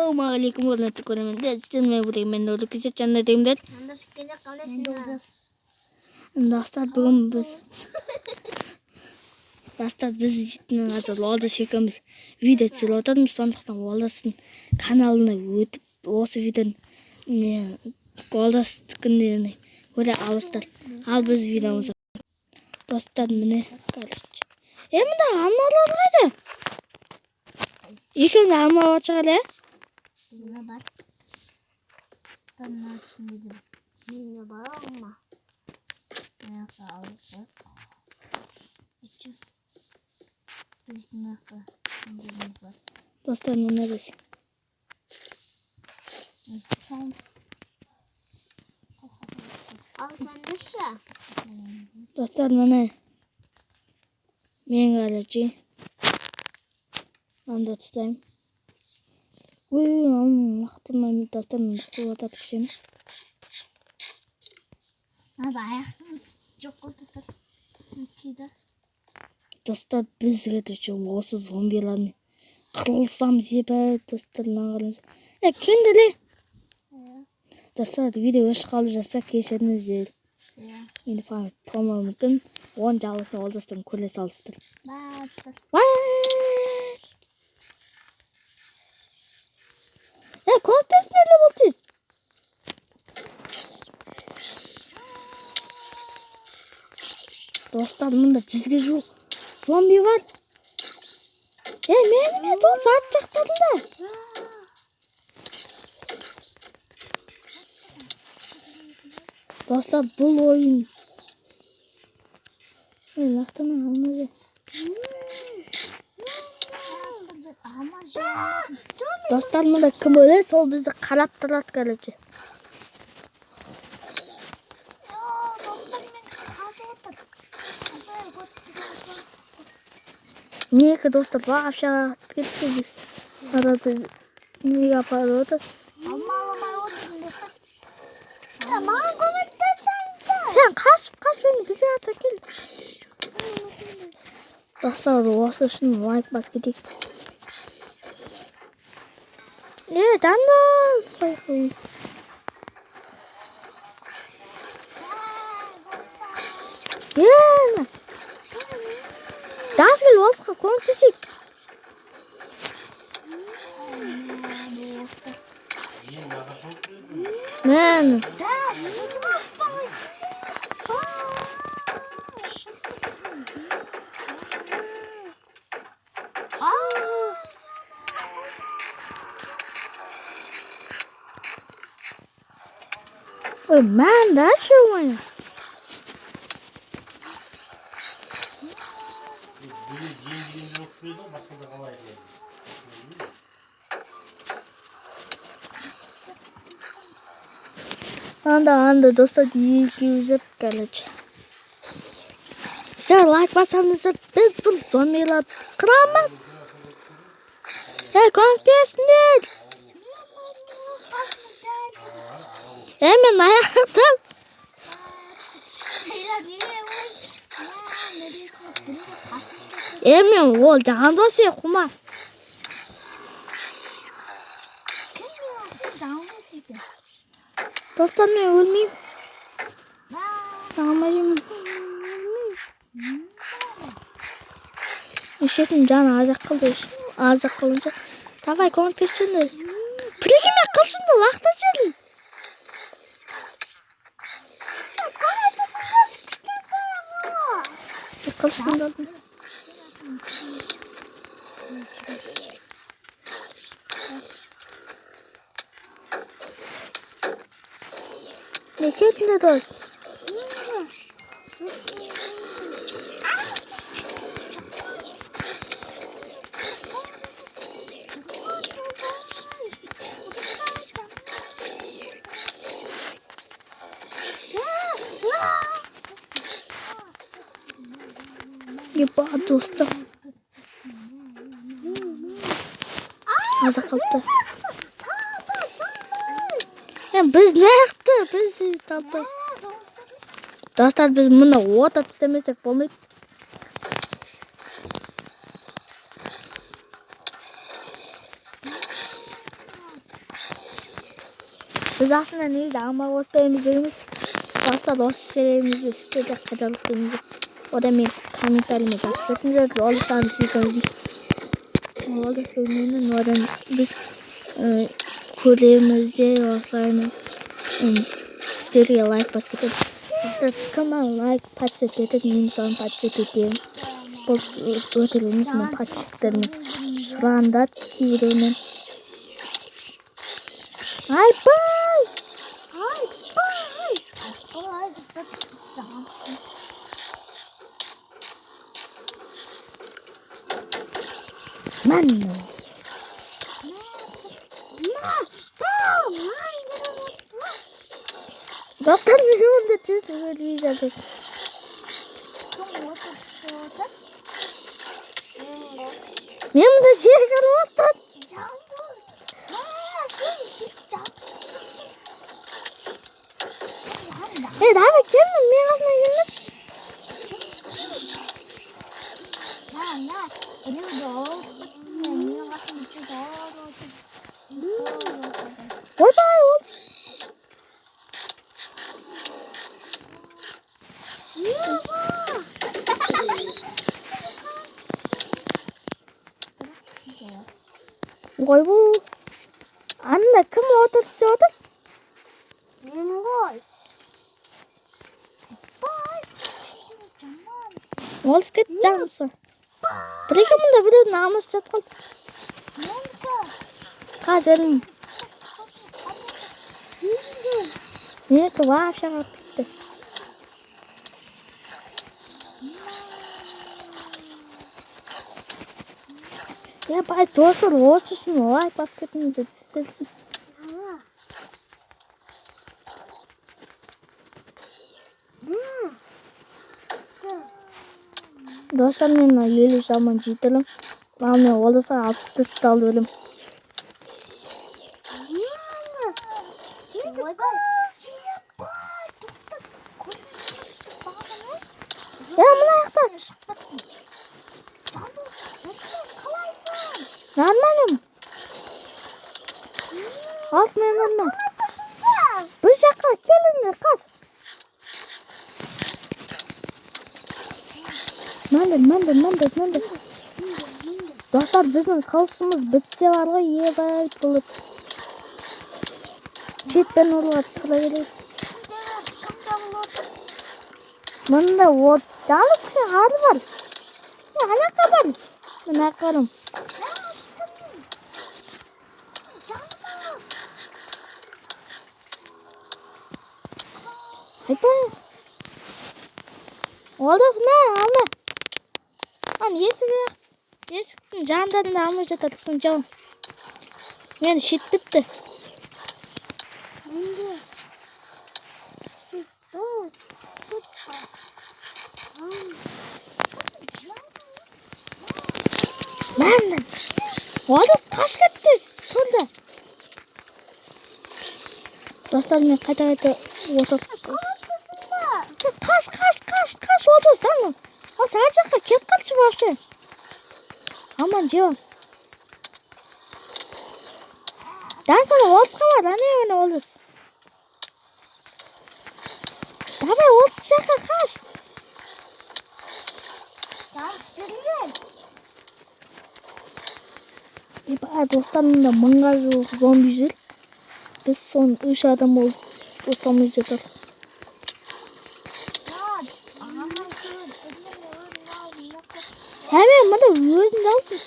Assalamualaikum warahmatullahi wabarakatuh. Мен Нұркезет жанына Достар біз итінің қазір Олдас екеуміз видео түсіріп отырмыз. Сондықтан Олдастың каналына өтіп, осы видеоны Олдастікіне көре аласыздар. Ал біз видеомызға. Достар, міне қараңызшы. Мында алмалар қайда? Екеумде алма бар шығар, Мына бар. Мына ішінде де менде бар алма. Аяққа алып қойып. Біздің аяққа үндеріміз бар. Достар, міне біз. Ал сәнді ше? Достар, міне. Мен қарачи. Анда тұстаймын. Мақтырмаймын, достар, мен құтылып атады кішені. Наза аяқтымыз жоқ қой, достар. Кейді. Достар, біз осы зомбилармен қырылсамыз ебі, достар, нағырыңыз. Кенділі. Достар, видео өш қалып жатса кешіріңіздер. Енді памет толмауы мүмкін. Оның жалғысын Олдастан көре салыстыр. Көктес нелі болдыз? Достар, мұнда 100-ге жуық зомби бар. Меніме сол зат жақтарында. Достар, бұл ойын. Лақтының алмажы. Достар, мұнда кім өлі? Сол бізді қарап тұрады кәрі. Неге достар, бағапшаға кетті біз. Арады неге апарып отыр? Алмаламай отырдың достар. Маған көмектесің. Сен қашып бені бізе ата кел. Достар, осы үшін лайк бас кетейік. Жандос! Байқойын. Дафел олсқа көмектесейік. Мен. Oh man, that's your one. Anda dostlar, yüzüp gelecek. Size like basarsanız biz bu zombiler kıramaz. Konteksiniz. Hemen ayakta. Hemen ol Jandos'u kuma. Dostlar, ben ölmeyeyim. Sağmayayım. Eşetin canı azak kılınca. Davay konteksiniz. Prekime kılsın da lakta çelin. Kılsın da. Ne ketine dost? Yepa dostum. Aza kaldı. Biz ne yaptık? Biz taptık. Dostlar, biz bunda ot istemesek olmaydı. Біз ақшына негізі амал қоспаймыз дейміз. Бастап осы сериямызды сіздерге қайталап одан мен комментарийме жазып кетіңіздер. Олжастан сүйкіміз. Олжаспен менің одан біз көреміз де осылайны сіздерге лайк басып кетеді. Кім лайк подписать етеді, мен соған подписать етемін. Бұл өте емес, мен подписчиктермен сұрандат кейбіреуінен. Айбай! Ой, бізді жаман. Мәнні. Достар, мен онда тез өлмей жатыр. Мен мұнда серігір оттан. Давай келмін, мен қасына келмін. Ойбай, ол. Ойбу. Анда кім отыр істеп отыр? Мен ғой. Олыс кет жанысы. Бір-екі мұнда біреудің намысы жатқан. Қазірім. Менікі вообще қалып кетті. Бай, достар, осы үшін лайк басып кетіңіздер. Dostlar, men 50 zaman жетілім. Мен олдаса 64 алды өлім. Мына жақта. Нормалым. Ас менің. Біз жаққа келіңдер, қас. Мәндір. Достар, біздің қылышымыз бітсе бар ғой, ебай болып. Шетпен ұрлап тұра келеді. Мұнда от жалғыз кіші қарды бар. Анақа бар. Мына қарым. Айтпай. Олдасы мә, алма. Есіктің жандарында алмай жатадысың жауын. Мені шет бітті. Мәнім. Олдас қаш кетті тұрды. Достар, мен қайта отыр. Қаш, олдас, таңым. Ол сәр жаққа кет қалшы башы. Аман жеуін. Дан sana олдысқа бар, ане өне олдыс. Давай, олдыс жаққа қаш. Достар, мұнда мыңға жуық зомби жүр. Біз соның 3 адам болып отамыз жатыр. Мен мұнда өзін алсын.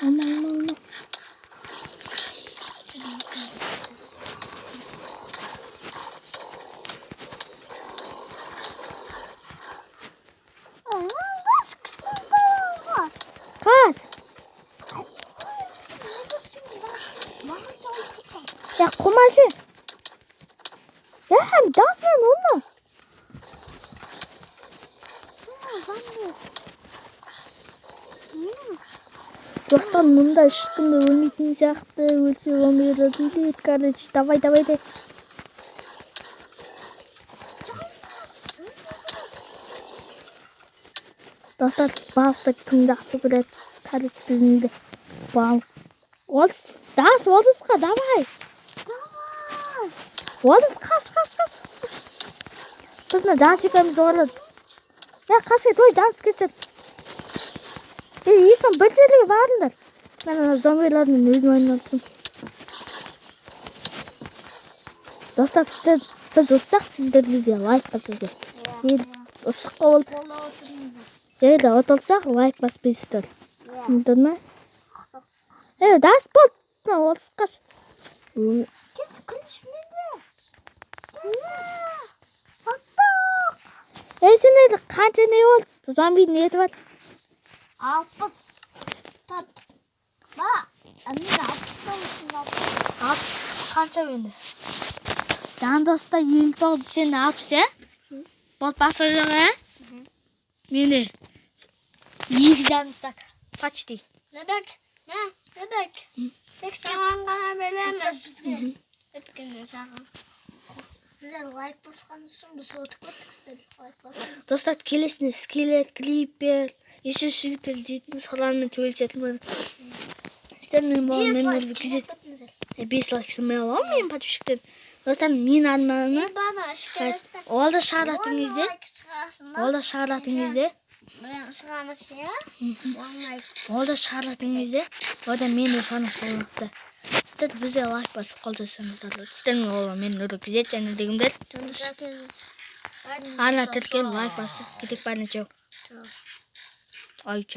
Aman. Kaç. Ya kumaşı. Ya hem dans mı onunla? Dostlar, мұнда ешкімді өлмейтін сияқты, өлсе өлмейді дейді. Короче, давай. Достар балықты кім жақсы көреді? Тарих біздің балық. Олысқа, давай. Олыс, қаш. Біздің Дансикамыз орады. Қашай, той данс кетеді. Екім бір жерге барыңдар. Мен зомбилардың өзім ойнатсын. Достар, сіздер біз ұтсақ, сіздер бізде лайк басыңыздар. Ұттыққа болды. Егер ұтылсақ, лайк баспайсыздар. Білдір ме? Дас болды. Олыс қаш. Сендерді қанша не болды? Зомбидің еті бар. 60. Ба, әмін 60 қанша енді? Дан доста 59, сен 60, Болды басқа жоқ, Мені 2,5 стак. Почти. Небек? Тек саған ғана береміз. Өткенде саған. Сіздер лайк басқан үшін біз өтіп кеттік, сіздер лайк басқан. Достар, келесіне скелет, клипер, еще жігіттер дейтін солармен төлесетін. Сіздер мен болам, мен өргі кезет. 5 лайксын мен аламын, мен подписчиктен. Достар, мен арманы олда шығаратын кезде, ода мен де шаны қолықты. Сіздер бізде лайк басып қолдасаңыздар. Сіздер мен оламын, мен өргі кезет және дегімдер. Ана тіркен лайк басып, кетек бәріне чау. Ай, чау.